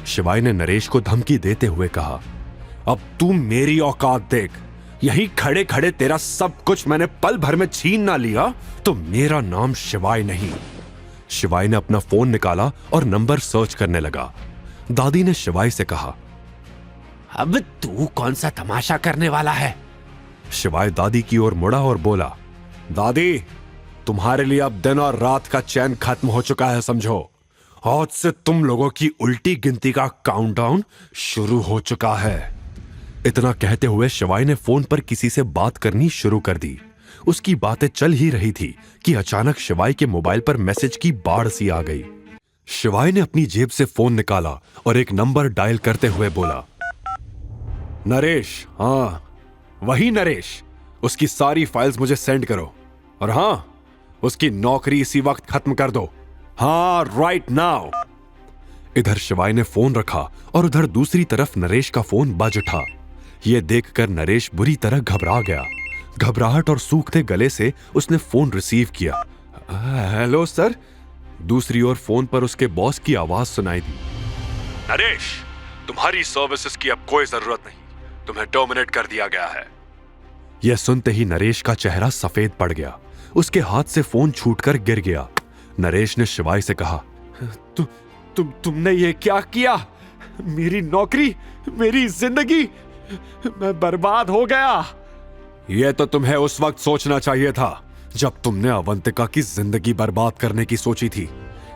शिवाय ने नरेश को धमकी देते हुए कहा, अब तू मेरी औकात देख। यहीं खड़े खड़े तेरा सब कुछ मैंने पल भर में छीन ना लिया तो मेरा नाम शिवाय नहीं। शिवाय ने अपना फोन निकाला और नंबर सर्च करने लगा। दादी ने शिवाय से कहा, अब तू कौन सा तमाशा करने वाला है? शिवाय दादी की ओर मुड़ा और बोला, दादी, तुम्हारे लिए अब दिन और रात का चैन खत्म हो चुका है, समझो। आज से तुम लोगों की उल्टी गिनती का काउंटडाउन शुरू हो चुका है। इतना कहते हुए शिवाय ने फोन पर किसी से बात करनी शुरू कर दी। उसकी बातें चल ही रही थी कि अचानक शिवाय के मोबाइल पर मैसेज की बाढ़ सी आ गई। शिवाय ने अपनी जेब से फोन निकाला और एक नंबर डायल करते हुए बोला, नरेश। हाँ, वही नरेश। उसकी सारी फाइल्स मुझे सेंड करो और हाँ, उसकी नौकरी इसी वक्त खत्म कर दो। हाँ, राइट नाउ। इधर शिवाय ने फोन रखा और उधर दूसरी तरफ नरेश का फोन बज उठा। यह देखकर नरेश बुरी तरह घबरा गया। घबराहट और सूखते गले से उसने फोन रिसीव किया। Hello sir. दूसरी ओर फोन पर उसके बॉस की आवाज सुनाई दी, नरेश, तुम्हारी सर्विसेज की अब कोई जरूरत नहीं, तुम्हें टर्मिनेट कर दिया गया है। यह सुनते ही नरेश का चेहरा सफेद पड़ गया। उसके हाथ से फोन छूटकर गिर गया। नरेश ने शिवाय से कहा, तुमने ये क्या किया? मेरी नौकरी, मेरी जिंदगी, मैं बर्बाद हो गया। यह तो तुम्हें उस वक्त सोचना चाहिए था जब तुमने अवंतिका की जिंदगी बर्बाद करने की सोची थी।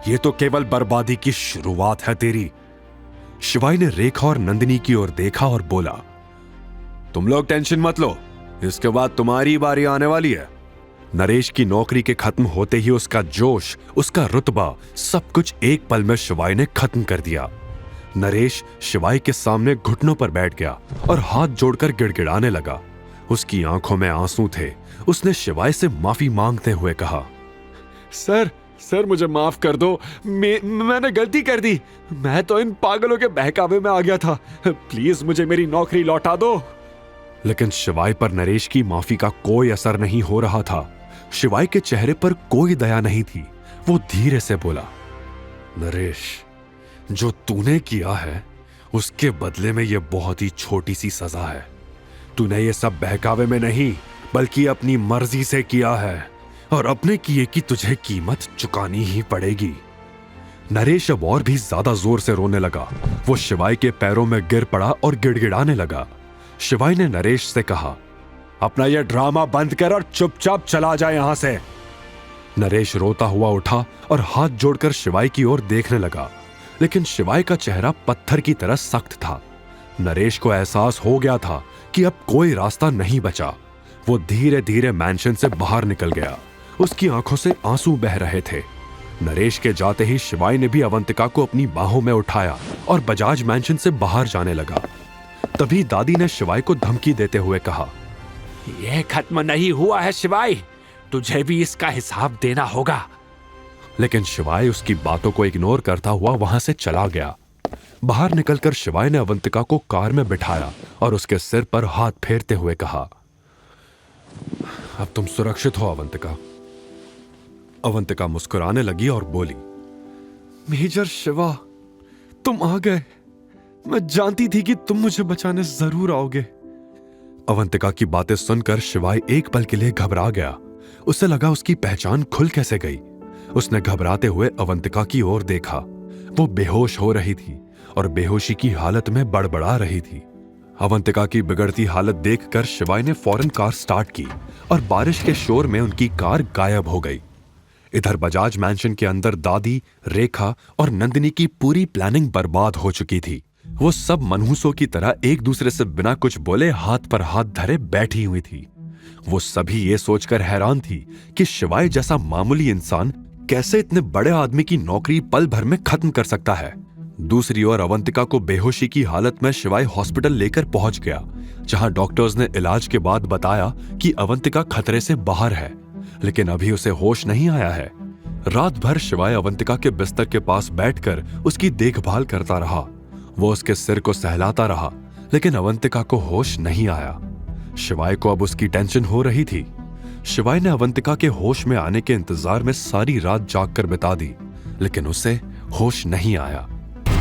यह तो केवल बर्बादी की शुरुआत है तेरी। शिवाय ने रेखा और नंदिनी की ओर देखा और बोला, तुम लोग टेंशन मत लो, इसके बाद तुम्हारी बारी आने वाली है। नरेश की नौकरी के खत्म होते ही उसका जोश, उसका रुतबा, सब कुछ एक पल में शिवाय ने खत्म कर दिया। नरेश शिवाय के सामने घुटनों पर बैठ गया और हाथ जोड़कर गिड़गिड़ाने लगा। उसकी आंखों में आंसू थे। उसने शिवाय से माफी मांगते हुए कहा, सर मुझे माफ कर दो। मैंने गलती कर दी। मैं तो इन पागलों के बहकावे में आ गया था। प्लीज मुझे मेरी नौकरी लौटा दो। लेकिन शिवाय पर नरेश की माफी का कोई असर नहीं हो रहा था। शिवाय के चेहरे पर कोई दया नहीं थी। वो धीरे से बोला, नरेश, जो तूने किया है उसके बदले में यह बहुत ही छोटी सी सजा है। तूने ये सब बहकावे में नहीं बल्कि अपनी मर्जी से किया है और अपने किए की तुझे कीमत चुकानी ही पड़ेगी। नरेश अब और भी ज्यादा जोर से रोने लगा। वो शिवाय के पैरों में गिर पड़ा और गिड़गिड़ाने लगा। शिवाय ने नरेश से कहा, अपना यह ड्रामा बंद कर और चुपचाप चला जा यहां से। नरेश रोता हुआ उठा और हाथ जोड़कर शिवाय की ओर देखने लगा, लेकिन शिवाय का चेहरा पत्थर की तरह सख्त था। नरेश को एहसास हो गया था कि अब कोई रास्ता नहीं बचा। वो धीरे धीरे मैंशन से बाहर निकल गया। उसकी आंखों से आंसू बह रहे थे। नरेश के जाते ही शिवाय ने भी अवंतिका को अपनी बाहों में उठाया और बजाज मैंशन से बाहर जाने लगा। तभी दादी ने शिवाय को धमकी देते हुए कहा, यह खत्म नहीं हुआ है शिवाय, तुझे भी इसका हिसाब देना होगा। लेकिन शिवाय उसकी बातों को इग्नोर करता हुआ वहां से चला गया। बाहर निकलकर शिवाय ने अवंतिका को कार में बिठाया और उसके सिर पर हाथ फेरते हुए कहा, अब तुम सुरक्षित हो अवंतिका। अवंतिका मुस्कुराने लगी और बोली, मेजर शिवा, तुम आ गए। मैं जानती थी कि तुम मुझे बचाने जरूर आओगे। अवंतिका की बातें सुनकर शिवाय एक पल के लिए घबरा गया। उसे लगा उसकी पहचान खुल कैसे गई। उसने घबराते हुए अवंतिका की ओर देखा। वो बेहोश हो रही थी और बेहोशी की हालत में बड़बड़ा रही थी। अवंतिका की बिगड़ती हालत देखकर शिवाय ने फौरन कार स्टार्ट की और बारिश के शोर में उनकी कार गायब हो गई। इधर बजाज मैंशन के अंदर दादी, रेखा और नंदिनी की पूरी प्लानिंग बर्बाद हो चुकी थी। वो सब मनहूसों की तरह एक दूसरे से बिना कुछ बोले हाथ पर हाथ धरे बैठी हुई थी। वो सभी ये सोचकर हैरान थी कि शिवाय जैसा मामूली इंसान कैसे इतने बड़े आदमी की नौकरी पल भर में खत्म कर सकता है। दूसरी ओर अवंतिका को बेहोशी की हालत में शिवाय हॉस्पिटल लेकर पहुंच गया, जहां डॉक्टर्स ने इलाज के बाद बताया कि अवंतिका खतरे से बाहर है, लेकिन अभी उसे होश नहीं आया है। रात भर शिवाय अवंतिका के बिस्तर के पास बैठकर उसकी देखभाल करता रहा। वो उसके सिर को सहलाता रहा, लेकिन अवंतिका को होश नहीं आया। शिवाय को अब उसकी टेंशन हो रही थी। शिवाय ने अवंतिका के होश में आने के इंतजार में सारी रात जागकर बिता दी, लेकिन उसे होश नहीं आया।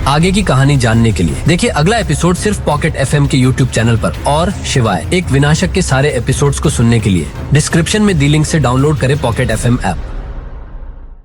आगे की कहानी जानने के लिए देखिए अगला एपिसोड सिर्फ पॉकेट FM के YouTube चैनल पर। और शिवाय एक विनाशक के सारे एपिसोड्स को सुनने के लिए डिस्क्रिप्शन में दी लिंक से डाउनलोड करें पॉकेट FM ऐप।